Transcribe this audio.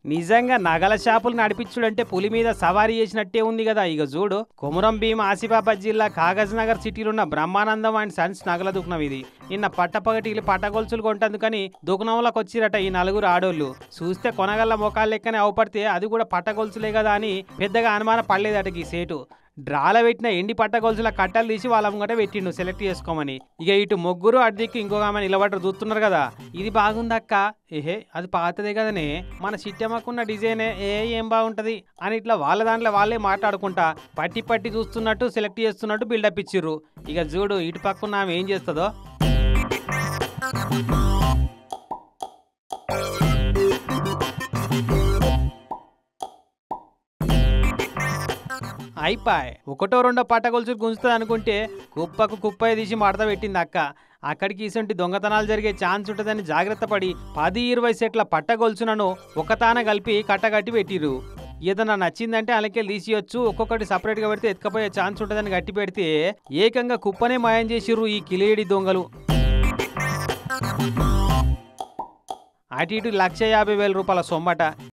నిజంగా నగల షాపులు నడిపించుడంటే పులి మీద సవారీ చేసినట్టే ఉంది కదా. ఇక చూడు, కొమురం భీం ఆసిఫాబాద్ జిల్లా కాగజ్ నగర్ సిటీలో ఉన్న బ్రహ్మానందం అండ్ సన్స్ నగల దుకాణం ఇది. నిన్న పట్టపగటిలు పట్టగొలుసులు కొంటందుకని దుకాణంలోకి వచ్చిరట ఈ నలుగురు ఆడోళ్ళు. చూస్తే కొనగల్ల మొఖాలు లెక్కనే అవపడితే అది కూడా పట్టగొలుసులే కదా అని పెద్దగా అనుమానం పడలేదట ఈ సేటు. డ్రాల పెట్టిన ఎండి పట్టగొలుసుల కట్టలు తీసి వాళ్ళ ముంగట పెట్టిండు సెలెక్ట్ చేసుకోమని. ఇక ఇటు ముగ్గురు అడ్దిక్కు ఇంకొక ఆమె నిలబడ్డారు చూస్తున్నారు కదా. ఇది బాగుందక్క, ఏహే అది పాతదే కదనే, మన సిట్టమ్మకున్న డిజైనే, ఏం బాగుంటది అని ఇట్లా వాళ్ళ దాంట్లో వాళ్ళే మాట్లాడుకుంటా పట్టి పట్టి చూస్తున్నట్టు సెలెక్ట్ చేస్తున్నట్టు బిల్డప్ ఇచ్చిర్రు. ఇక చూడు ఇటు పక్కన ఆమె ఏం చేస్తుందో. అయిపాయ్ ఒకటో రెండో పట్టగొలుసు గుంజుతుంది అనుకుంటే కుప్పకు కుప్పయ్య తీసి మడత పెట్టింది అక్క. అక్కడికి ఇసంటి దొంగతనాలు జరిగే ఛాన్స్ ఉంటుందని జాగ్రత్త పడి 10-20 సెట్ల పట్టగొలుసులను ఒకతాన కలిపి కట్టగట్టి పెట్టిరు. ఏదన్నా నచ్చిందంటే అలాగే తీసియొచ్చు, ఒక్కొక్కటి సపరేట్గా పెడితే ఎత్తుకపోయే ఛాన్స్ ఉంటుందని గట్టి పెడితే ఏకంగా కుప్పనే మాయం చేసిర్రు ఈ కిలేడి దొంగలు. అటు ఇటు 1,50,000 రూపాయల సొమ్మట.